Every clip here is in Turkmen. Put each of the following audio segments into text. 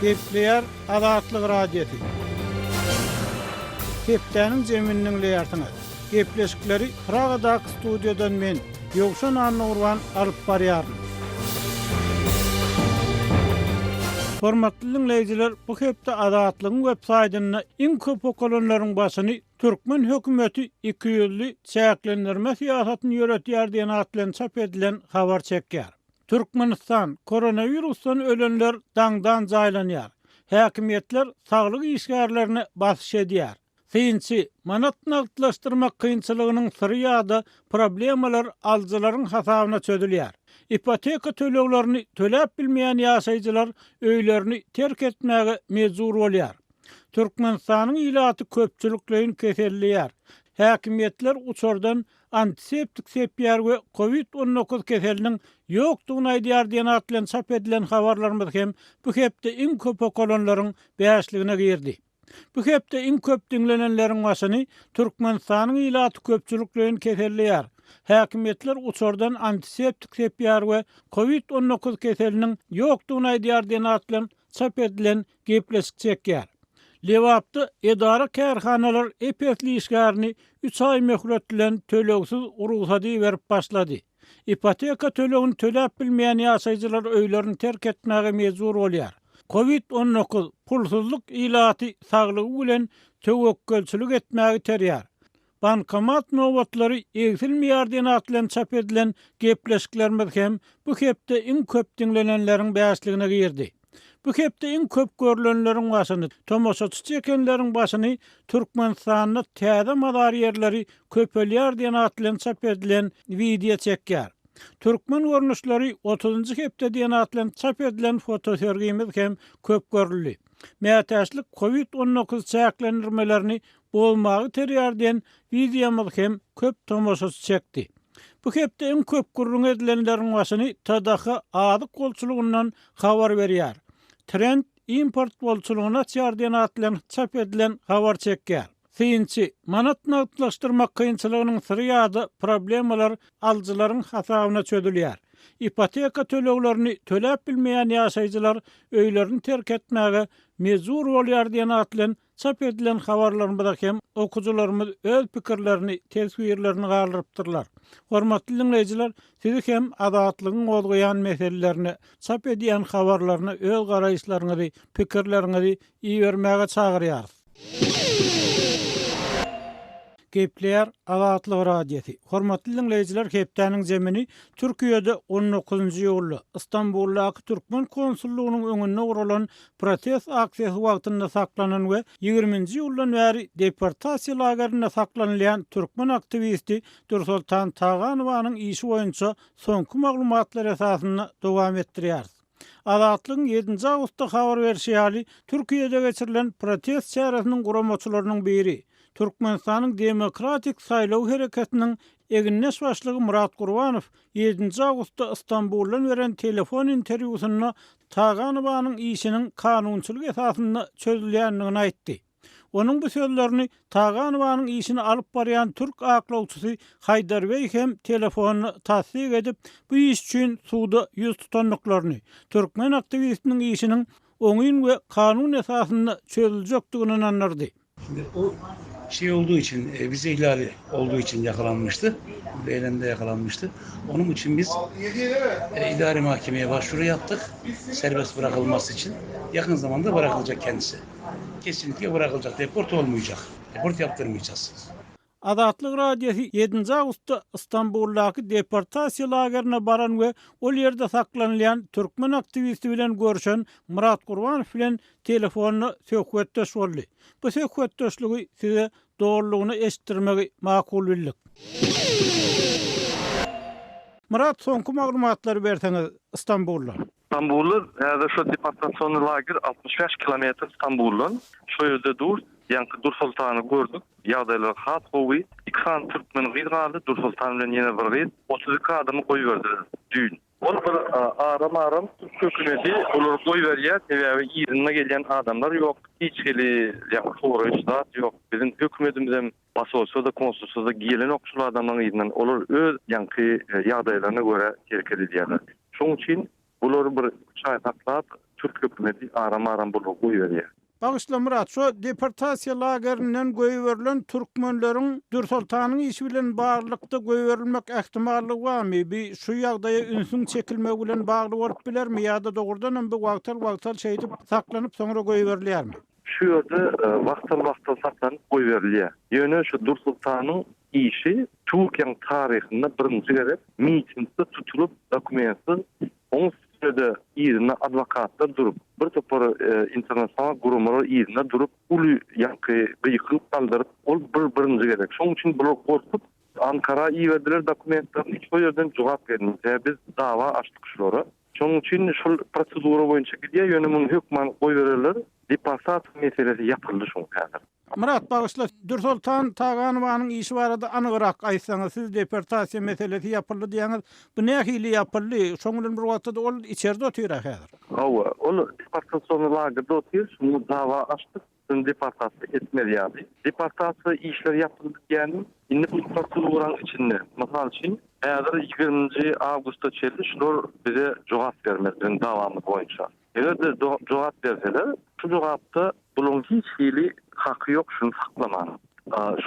Gepleyer Azatlyk Radiosu. Keptäniň jeminiň leýartyny. Gepleşikleri Pragadak studiodan men Ýogşan Annurwan alyp barýaryn. Hormatly dinleýijiler, bu hepde Azatlygyň web-saýtyna iň köp okulanlaryň başyny Türkmen hökümeti 2 ýylly çäklendirme syýasatyny ýöretýär diýen atlan çap edilen habar çekýär. Türkmenistan koronavirusdan ölenler daňdan jaýlanýar. Häkimetler saglyk işgärlerini basyş edýär. Synçy manatnaşdyrmak kynçylygynyň syry ýa-da problemalar aljylaryň hasabyna çözülýär. Ipoteka töleglerini töläp bilmeýän ýaşaýjylar öýlerini terk etmäge mejbur bolýar. Türkmenistanyň ilaty köpçülikleýin keselliýär. Häkimetler uçurdan antiseptik sepýär we COVID-19 keseliniň ýokdugyny aýdýar diýen atlan çap edilen habarlarymyz hem bu hepde iň köp okulanlaryň bäşligine girdi. Bu hepde iň köp dinlenenleriň başyny Türkmenistanyň ilaty köpçülikleýin keselliýär. Häkimetler uçurdan antiseptik sepýär we COVID-19 keseliniň ýokdugyny aýdýar diýen atlan çap edilen gepleşik çekýär. Lewapdy edara kärhanalar epetli işgärini 3 ay möhlet bilen tölegsiz urusady berip başlady. Ipoteka tölegini töläp bilmeýän ýaşaýjylar öýlerini terk etmäge mejbur bolýar. COVID-19 pulsuzlyk ilaty saglygy bilen töwekkülçilik etmäge terýär. Bankomat nowatlary egzilmeýär diýen atlan çap edilen gepleşiklerimiz hem bu hepde iň köp dinlenenleriň bäşligine girdi. Bu hepde iň köp görülenleriň başyny, tomoşaçy çekenleriň başyny Türkmenistanyň täze madar ýerleri köpelýär diýen atlan çap edilen video çekýär. Türkmen görnüşleri 30-njy hepde diýen atlan çap edilen fotosergimiz hem köp görüldi. Mätäçlik COVID-19 çäklendirmelerini bolmagy terýär diýen videomyz hem köp tomoşaçy çekdi. Bu hepde iň köp gurrun edilenleriň başyny TDH adyk golçulugyndan habar berýär. Trend import bolçulugyna çardyň atlan çap edilen habar çekýär. Synçy manatnaşdyrmak kynçylygynyň syry ýa-da problemalar aljylaryň hasabyna çözülýär. Ipoteka töleglerini töläp bilmeýän ýaşaýjylar öýlerini terk etmäge mejbur bolýar diýen atlan çap edilen habarlarymyzda hem okujularymyz öz pikirlerini, teswirlerini galyrypdyrlar. Hormatly dinleýijiler, sizi hem azatlygyň golgaýan meselelerini, çap edýän habarlaryny öz garaýşlaryňyzy, pikirleriňizi iýermäge çagyrýar. Gepleyer Azatlyk Radiosu. Hormatly dinleýijiler, hepdäniň jemini Türkiýede 19-njy ýyly Istanbuldaky Türkmen konsullugynyň öňünde guralan protest aksiýasy wagtynda saklanan we 20-nji ýyldan bäri deportasiýa lagerinde saklanýan türkmen aktivisti Dursultan Taganowanyň işi boýunça soňky maglumatlar esasynda dowam etdirýär. Azatlygyň 7-nji awgustda habar berýäli Türkiýede geçirilen protest çäreşiniň guramaçylarynyň biri Türkmenistanyň Demokratik Saýlaw Hereketiniň eginneş başlygy Murat Gurbanow 7-nji awgustda Istanbuldan beren telefon interwýusyna Taganowanyň işiniň kanunçylyk esasynda çözülýändigini aýtdy. Onuň bu sözlerini Taganowanyň işini alyp barýan türk aklawçysy Haydar Bey hem telefonyny tasdik edip bu iş üçin suwda ýüz tutanlyklaryny, türkmen aktivistiniň işiniň oňyn we kanun esasynda çözüljekdigini anlardy. Şimdi o şey olduğu için, vize ihlali olduğu için yakalanmıştı. Eylemde yakalanmıştı. Onun için biz idari mahkemeye başvuru yaptık. Serbest bırakılması için. Yakın zamanda bırakılacak kendisi. Kesinlikle bırakılacak. Deport olmayacak. Deport yaptırmayacağız. Azatlyk Radiosu 7-nji awgustda Istanbuldaky deportasiýa lagerine baran we ol ýerde saklanýan türkmen aktivisti bilen görüşen Murat Gurbanow bilen telefonyny söhbetdeş boldy. Bu söhbetdeşligi size dogrulygyny eşitdirmegi makul bildik. Murat, soňky maglumatlary berseňiz Istanbuldan. İstanbul'da şu deportasyon lager 65 kilometre İstanbul'dan. Şu yerde dur. Yani Dursultan'ı gördük. Yağdaylar hat kovi. 2 san Türkmen gıydı kaldı. Dursultan bilen yine bir gıydı. 32 adamı koyuverdiler düğün. Onu bir aram Türk hükümeti olur koyuveriyor. Sebebi yerine gelen adamlar yok. Hiç heli soruyorlar yok. Bizim hükümetimizden basılsa da konsulsa da gelen okçulu adamların yerinden olur öz yankı yağdaylarına göre terk edildiler. Şunun için bunları bir çay taklap Türk hökümeti aram bulup goýberýär. Bagışla Murat, şu deportasiya lagerinden goýberilen türkmenleriň Dursultanyň işi bilen barlykda goýberilmek ähtimallygy barmy? Bir şu ýagdaýa ünsüň çekilmegi bilen bagly bolup bilermi ýa-da dogrudan bir wagtal şeýdip saklanyp soňra goýberilýärmi? Şu ýerde wagtal saklanyp goýberilýär. Ýöne şu Dursultanyň işi Türkiýanyň taryhynda birinji gerek mitingde tutulup dokumentsiz oň üstünde ýerine adwokatlar durup bir topar internasional gurumlar ýerine durup uly ýa-ki gyýkyp kaldyryp ol birinji gerek. Şoň üçin bular gorkup Ankara ýerler dokumentlerini hiç o ýerden jogap bermedi. Biz dawa açdyk şolara. Şoň üçin şol prosedura boýunça gidýär, ýöne hökman goýbererler. Deportasiya meselesi ýapyldy şoň häzir. Murat, bagışla Dursultan Taganowanyň işi barada anygyrak aýtsaňyz, siz deportasiya meselesi ýapyldy diýäňiz, bu nähili ýapyldy? Şoň bilen bir wagtda ol içeride otuýar häzir. Hawa, ol deportasiýa lagerinde otuýar, şunu dawa açdyk. Deportasiya etmeli. Deportasiya işler yapıldı yani. Indi bu proseduranyň içinde. Masal üçin, häzir 20 awgustda çeldi, şular bize jogap bermediň dawamy boýunça. Eger de jogap berseler, şu jogapda bulan hiç hili hakkı yok şunu saklamanın.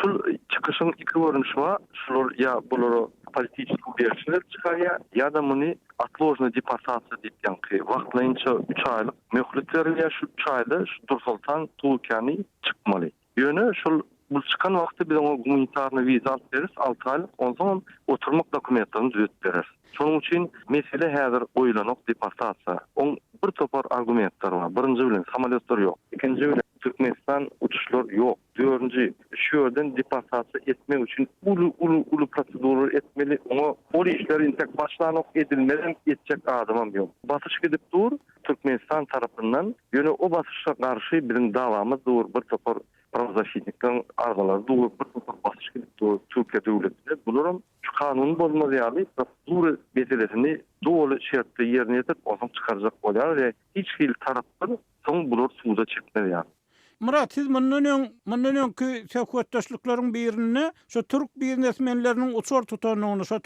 Şul çıkışın iki görünüşü var. Şular ya buları politik verişler çıkarıyor ya da bunu atложная депортация deyip yankı. Vaktlayınca 3 aylık möhlet veriliyor. Şu 3 ayda şu Dursultan Tuğkani çıkmalı. Yönü şul bu çıkan vakti biz ona humanitarny viza alıp veririz 6 aylık. Ondan sonra oturmak dokumentlerini düzelt veririz. Şonuň üçin mesele häzir oýlanok deportasiya. On bir topar argumentler var. Birinji bilen samolyotlar ýok. Ikinji bilen Türkmenistan uçuşlar ýok. Dördüncü şu ýerden deportasiya etmek üçin ulu prosedurlar etmeli. Oňa o işler intek başlanok edilmeden etjek adamam ýok. Basyş gidip dur Türkmenistan tarapyndan ýöne o basyşa garşy birin dawamyz dur bir topar pravzashitnikden argalar dur bir topar basyş gidip dur Türkiýe döwletinde bularam şu kanun bolmaz ýaly prosedura meselesini dowly şertde ýerine ýetip oňa çykarjak bolýar we hiç hil tarapdan soň bular suwda çekmeli. Murat, siz mundan ki söhbetdaşlyklaryň birine şu Türk biznesmenleriniň uçur tutanyny, şu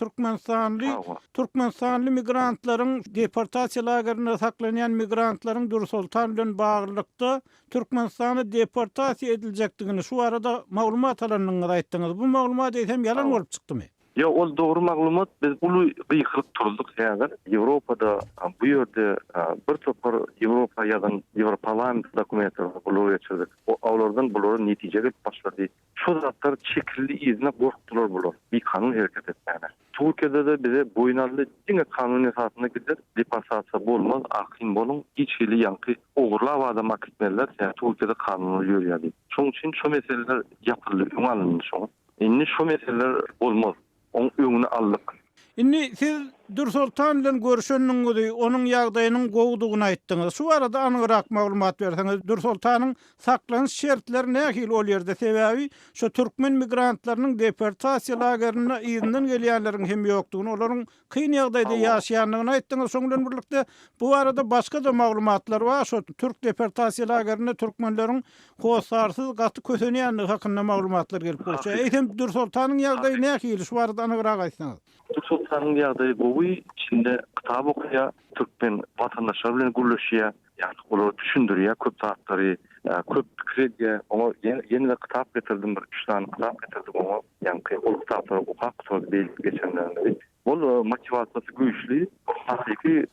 Türkmenistanly migrantlaryň deportasiya lagerinde saklanýan migrantlaryň Dursultan bilen baglykda Türkmenistana deportasiya ediljekdigini şu arada maglumat alanyňyzy aýtdyňyz. Bu maglumat eýsem ýalan bolup çykdymy? Ya ol doğru maglumat biz ulu gyýkylyp turdyk häzir. Ýewropada bu ýerde bir topar Ýewropa ýa-da Ýewroparlament dokumentleri bulup geçirdik. O awlardan bulary netije gelip başlady. Şu zatlar çekildi izine gorkdular bular. Bir kanun hereket etmäne. Türkiýede de bize boýnaldy diňe kanun esasynda gider. Deportasiya bolmaz, ahyn bolun, hiç hili ýanky ogurlap adam akitmeler. Yani Türkiýede kanun ýörýär. Şoň üçin şu meseleler ýapyldy, öňalyndy şoň. Indi şu meseleler bolmaz. Onun öňüne aldyk. Indi siz Dursultan bilen görüşeniniňizi, onuň ýagdaýynyň gowdugyny aýtdyňyz. Şu arada anygyrak maglumat berseňiz, Dursultanyň saklanyş şertleri nähili ol ýerde sebäbi şu türkmen migrantlarynyň deportasiya lagerine ýerinden gelýänleriň hem ýokdugyny, olaryň kyn ýagdaýda ýaşaýanlygyny aýtdyňyz. Şoň bilen birlikde bu arada başga da maglumatlar bar. Şu türk deportasiya lagerine türkmenleriň howsarsyz gaty kösenýänligi hakynda maglumatlar gelip bolsa. Eýsem Dursultanyň ýagdaýy nähili şu arada anygyrak aýtsaňyz. Dursultanyň ýagdaýy gowy içinde kitap okuya, Türkmen vatandaşlar bilen gürleşýär. Yani olary düşündürýär, köp saatları, köp pikirge, ama yeni de kitap getirdim, bir 3 tane kitap getirdim ama yani o kitapları okap sonra belki geçenlerinde. Bol motivasiyası güýçli, hakiki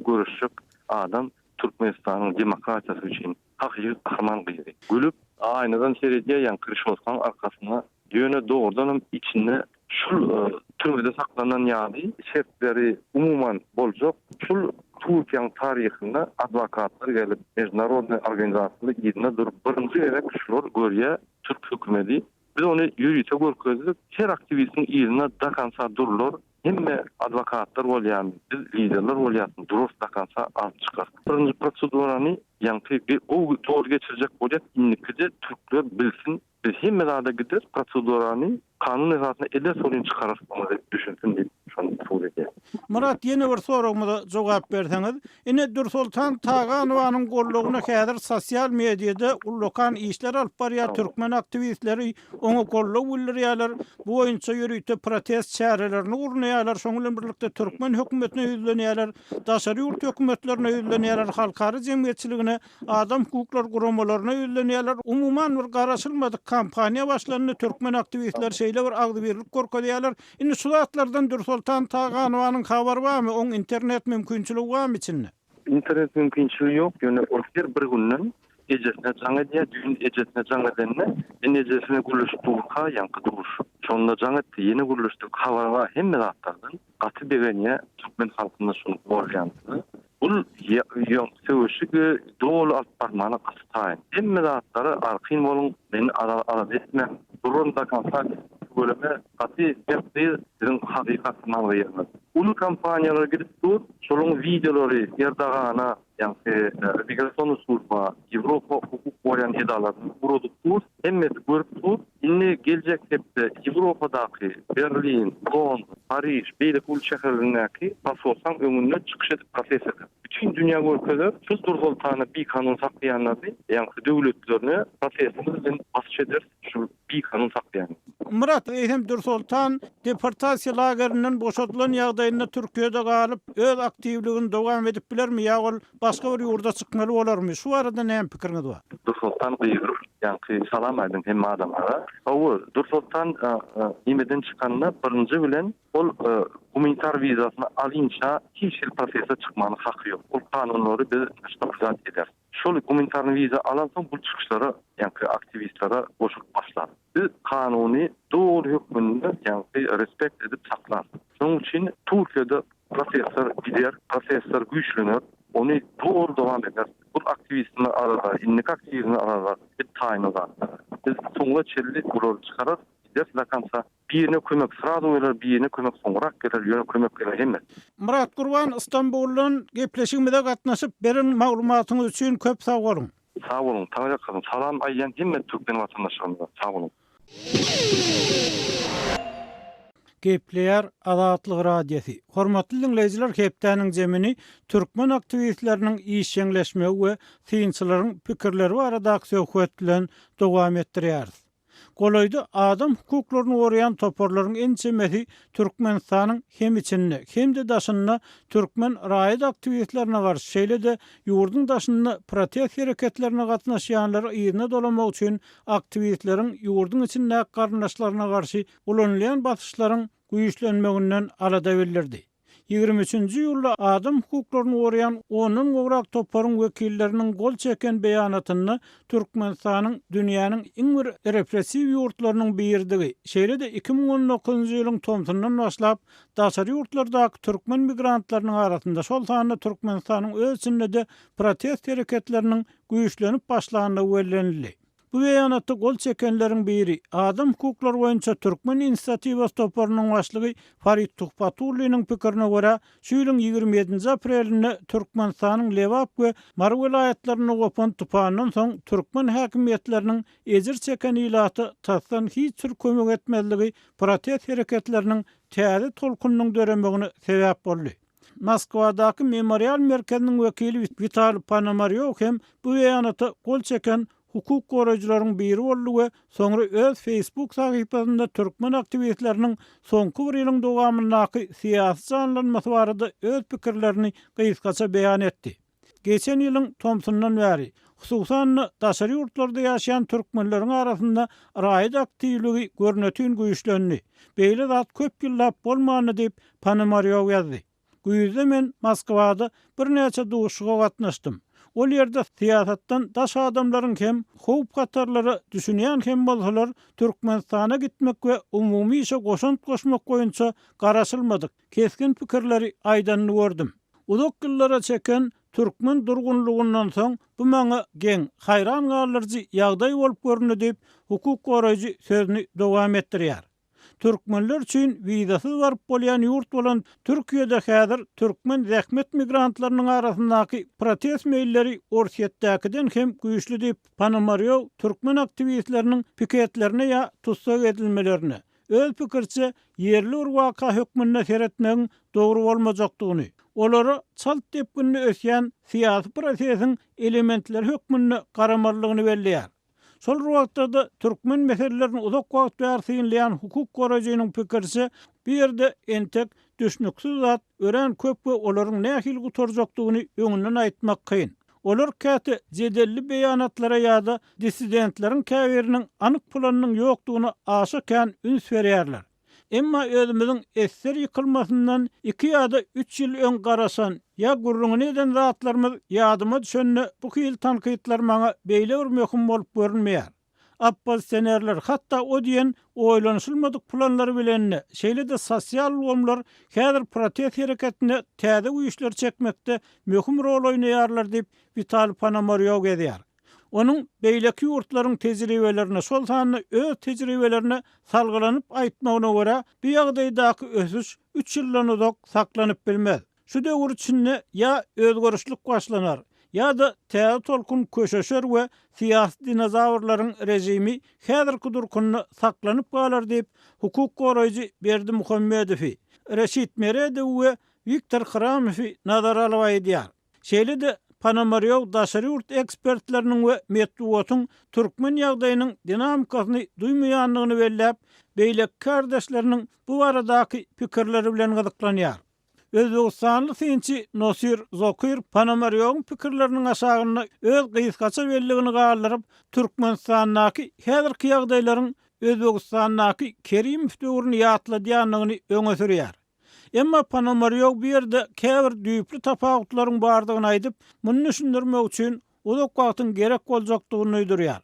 görüşçü adam Türkmenistan'ın demokratiyası için hakiki kahraman gyýry. Gülüp aynadan seyrediyor yani Kırışmazkan arkasına yöne doğrudan içinde şul türmede saklanan ýaly şertleri umuman boljak. Şul Türkiýanyň taryhynda adwokatlar gelip международный organizasiýalar ýerine durup birinji gerek şular görýär Türk hökümeti. Biz onu ýürüýse görkezdik. Her aktivistin ýerine dakansa durlar. Hemme adwokatlar bolýar, biz liderler bolýar. Durus dakansa alyp çykar. Birinji prosedurany ýa-ni o doğru geçirecek bolýar. Indikide Türkler bilsin. Biz hemme dada gider prosedurany kanun esasında ele sorun çıkarır diye düşünsün diye. mesul eder. Murat ýene bir soragma da jogap berseňiz. Ine Nursultan Taganowanyň gollugyna häzir sosial mediada ullakan işler alyp barýar türkmen aktivistleri oňa gollug bildirýärler. Bu boýunça ýürüýte protest çärelerini urnaýarlar. Şoň bilen birlikde türkmen hökümetine ýüzlenýärler. Daşary ýurt hökümetlerine ýüzlenýärler. Halkary jemgyýetçiligine, adam hukuklar guramalaryna ýüzlenýärler. Umuman bir garaşylmadyk kampaniýa başlandy. Türkmen aktivistler şeýle bir agdybirlik gorkadýarlar. Indi şu zatlardan Nursultan Taganowanyň habar barmy? Oň internet mümkinçiligi barmy içinde? İnternet mümkinçiligi ýok. Ýöne order bir günden ejesine jaň edýär, dün ejesine jaň edenne, en ejesine guruluşdurka ýanky duruş. Şonda jaň etdi, ýene guruluşdyk habar bar hemme zatlardan. Gaty begenýe türkmen halkyna şunu bolýandy. Bul ýok söwüşigi dol atparmany gystaýyn. Hemme zatlary arqyn bolun, meni ara etme. Durunda kansak bölüme gaty ýetdi, sizin hakykatyny alýarlar. Ulu kampaniýalara gidip dur, şolun videolary ýerdagana ýa-ni migrasiýon slujba, Ýewropa hukuk bolýan edalaryny gurup dur, hemmeti görüp dur. Indi geljek hepde Ýewropadaky Berlin, London, Paris, beýle ul şäherlerindäki pasosan öňünde çykyş edip proses eder. Bütün dünýä görkeler şu Nursultany bir kanun saklayanlar, ýa-ni döwletlerini prosesinden basy eder, şu bir kanun saklayan. Murat Eýhem Nursultan deportasiýa lagerynyň boşatylan ýagdaýynda Türkiýede galyp öz aktivligini dowam edip bilermi ýa ol başga bir ýurda çykmaly bolarmy? Şu arada näme pikiriňiz bar? Nursultan gyýyr, ýa-ni salam aýdym hemme adamlara. O Nursultan nimeden çykanna birinji bilen ol humanitar wizasyny alynça hiç bir prosese çykmany haky ýok. Ol kanunlary biz näşde eder. Şol humanitar wiza alan soň bu çykyşlara, ýa-ni aktivistlere boşuk başlar. Biz kanuny doğru hükmünde ýa-ni respekt edip saklar. Şoň üçin Türkiýede prosesler gider, prosesler güýçlenir, onu doğru dowam eder. Bu aktivistler arada, innik aktivistler arada bir taýyny bar. Biz soňra çelli gurur çykarar, gider kansa birine kömek sırada verir, birine kömek soňrak gelir, ýöne kömek gelir hemme. Murat Gurban İstanbul'dan gepleşigimizde gatnaşyp beren maglumatyňyz üçin köp sag bolun. Sağ olun, taýýar kızım. Salam aýyan hemme türkmen watandaşlarymyza. Sağ olun. Gepleýär Azatlyk radiosi. Hormatly dinleýijiler, hepdeniň jemini türkmen aktivistleriniň işçileşmegi we synçylaryň pikirleri baradaky söhbet bilen dowam etdirýär. Golaýda adam hukuklaryny goraýan toporlaryň ençemesi Türkmenistanyň hem içinde hem de daşynda türkmen raýat aktivistlerine garşy şeýle de ýurdun daşynda protest hereketlerine gatnaşýanlar ýerine dolamak üçin aktivistleriň ýurdun içinde garnaşlaryna garşy ulanýan basyşlaryň güýçlenmeginden alada bildirdi. 23-nji ýylda adam hukuklaryny goraýan 10 gowrak toparyň wekilleriniň gol çeken beýanatyny Türkmenistanyň dünýäniň iň bir repressiw ýurtlarynyň birindigi. Şeýle de 2019-njy ýylyň tomsundan başlap daşary ýurtlardaky türkmen migrantlarynyň arasynda şol sanda Türkmenistanyň öz içinde de protest hereketleriniň güýçlenip başlandygy bellenildi. Bu beýanatda gol çekenleriň biri adam hukuklary boýunça Türkmen inisiatiwasy toparynyň başlygy Farid Tuhpatulynyň pikirine görä, şu ýylyň 27 aprelinde Türkmenistanyň Lewap we Mar vilayatlaryny gopan tupandan soň türkmen häkimetleriniň ejir çeken ilaty tasdan hiç bir kömek etmezligi protest hereketleriniň täze tolkunynyň döremegine sebäp boldy. Moskwadaky Memorial merkeziniň wekili Vital Panomaryov hem bu beýanatda gol çeken hukuk goraýjylaryň biri boldy we soňra öz Facebook sahypasynda türkmen aktivistleriniň soňky bir ýylyň dowamyndaky syýasy janlanmasy barada öz pikirlerini gysgaça beýan etdi. Geçen ýylyň Tomsundan bäri hususan daşary ýurtlarda ýaşaýan türkmenleriň arasynda raýat aktivligi görnetini güýçlendi. Beýle zat köp ýyllap bolmany diýip Panomaryov ýazdy. Güýjde men Moskwada bir näçe duşuga gatnaşdym. Ol ýerde siýasatdan daş adamlaryň hem howp gatarlary düşünýän hem bolsalar Türkmenistana gitmek we umumy işe goşant goşmak goýunça garaşylmadyk. Keskin pikirleri aýdanyny gördüm. Uzak ýyllara çeken türkmen durgunlugundan soň bu maňa geň hayran galyjy ýagdaý bolup görünýär diýip hukuk goraýjy sözüni dowam etdirýär. Türkmenler üçin wizasyz barıp bolýan ýurt bolan Türkiýede häzir türkmen zähmet migrantlarynyň arasyndaky protest meýilleri Orsiýetdäkiden hem güýçli diýip Panomaryov türkmen aktivistleriniň piketlerine ýa tutsak edilmelerini öz pikirçe yerli urwaka hökmünde seretmegiň dogry bolmajakdygyny, olara çalt depgünni ösýän siýasy prosesin elementleri hökmünde garamarlygyny belleýär. Sol wagtda türkmen meselelerini uzak wagt bärsinleýän hukuk gorajynyň pikirçe bir ýerde entek düşnüksiz zat ören köp we olaryň nähil gutarjakdygyny öňünden aýtmak kyn. Olar käte jedelli beýanatlara ýa-da dissidentleriň käbiriniň anyk planynyň ýokdugyny aşykän üns berýärler. Emma özümiziň esser ýykylmasyndan 2 ýa-da 3 ýyl öň garasan, ýa gurrungyny eden zatlarymyz ýadyma düşenne bu hyl tankytlar maňa beýle bir möhüm bolup görünmeýär. Oppositsionerler hatta o diyen oýlanşylmadyk planlary bilen şeýle de sosial ulgamlar häzir protest hereketine täze uýuşlar çekmekde möhüm rol oýnaýarlar diýip Vital Ponomaryow gezýär. Onun beýleki ýurtlaryň tejribelerine sol sany öz tejribelerine salgylanyp aýtmagyna görä bu ýagdaýdaky ösüş 3 ýyldan uzak saklanyp bilmez. Şu döwür içinde ýa özgörüşlik başlanar, ýa-da täze tolkun köşeşer we siýasy dinozawrlaryň rejimi häzirki durkuny saklanyp galar diýip hukuk goraýjy Berdi Muhammedow, Reşit Meredow we Viktor Khramow nazar alyp. Şeýle de Ponomaryow daşary urt ekspertleriniň we metbuatyň türkmen ýagdaýynyň dinamikasyny duýmaýanlygyny belläp, beýlek kardeşleriniň bu baradaky pikirleri bilen gyzyklanýar. Özbegistanly synçy Nosir Zokyr Ponomaryowyň pikirleriniň aşagyny öz gysgaça belligini gallaryp, Türkmenistanyň häzirki ýagdaýlaryň Özbegistanyň Kerim döwrüni ýatladýanlygyny öňe sürýär. Emma Ponomaryow bir ýerde käbir düýpli tapawutlaryň bardygyny aýdyp, muny düşündirmek üçin uzak wagtyň gerek boljakdygyny öýdürýär.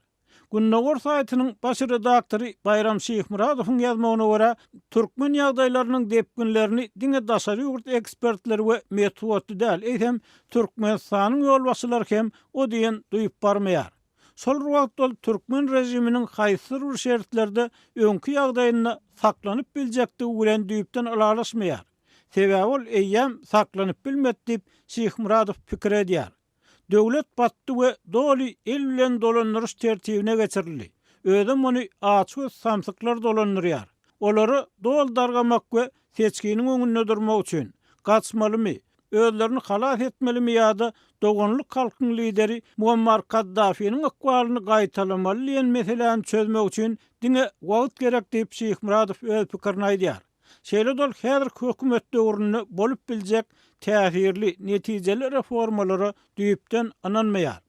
Günnäger saýtynyň baş redaktory Bayram Şeýhmuradowyň ýazmagyna görä, türkmen ýagdaýlarynyň depginlerini diňe daşary ýurt ekspertleri we metbuaty däl, eýsem Türkmenistanyň ýolbaşçylary hem o diýen duýup barmaýar. Sol wagtda türkmen rejiminiň haýsy bir şertlerde öňki ýagdaýyny saklanyp biljekdigi bilen düýpden alalaşmaýar. Sebäbi ol eýýäm saklanyp bilmet diýip Şeýhmuradow pikir edýär. Döwlet batdy we doly el bilen dolandyryş tertibine geçirildi. Özüm ony açyk samsyklar dolandyrýar. Olary dol dargamak we seçkiniň öňünde durmak üçin gaçmalymy, özlerini halas etmelimi ýa-da dogonlyk halkyň lideri Muammar Kaddafiň akwalyny gaýtalamaly diýen meseleni çözmek üçin diňe wagt gerek diýip Şeýhmuradow öz pikirini aýdýar. Şeýle dol häzirki hökümet döwründe bolup biljek täsirli netijeli reformalary düýpden ananmaýar.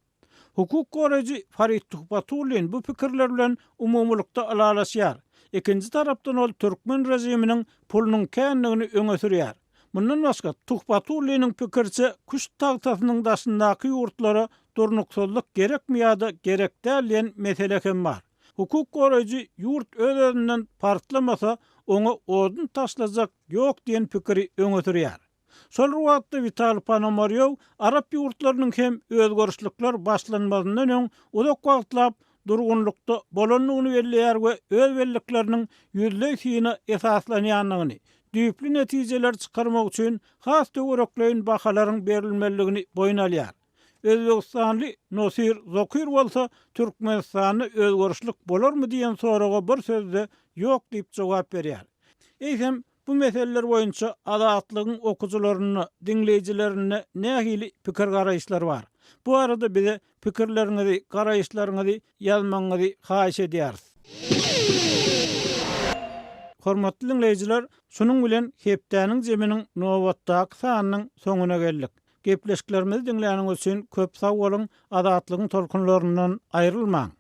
Hukuk goraýjy Farid Tuhbatullin bu pikirler bilen umumlukda alalaşýar. Ikinji tarapdan ol türkmen rejiminiň pulunyň känligini öňe sürýär. Mundan başga Tuhbatulliniň pikirçe kuş tagtasynyň daşyndaky ýurtlara durnuksuzlyk gerekmi ýa-da gerek däl diýen mesele hem bar. Hukuk goraýjy ýurt öz-özünden partlamasa oňa odun taşlajak ýok diýen pikiri öňe sürýär. Sol wagtda Vital Ponomaryow Arap ýurtlarynyň hem özgörüşlikler başlanmazyndan öň uzak wagtlap durgunlukda bolanlygyny belleýär we öz bellikleriniň ýüzleýsine esaslanýanlygyny, düýpli netijeler çykarmak üçin has töwerekleýin bahalaryň berilmeligini boyun alýar. Özbegistanly Nosir Zokyr bolsa Türkmenistany özgörüşlik bolarmy diýen soraga bir sözde ýok diýip jogap berýär. Eýsem bu meseleler boýunça adatlygyň okujularyny, dinleýijilerini nähili pikir garaýşlar bar. Bu arada bize pikirleriňizi, garaýşlaryňyzy ýazmaňyzy haýyş edýäris. Hormatly dinleýijiler, şunuň bilen hepdäniň jeminiň nowatdaky sanynyň soňuna geldik. Gepleşiklerimizi dinleýäniňiz üçin köp sag bolun. Adatlygyň tolkunlaryndan aýrylmaň.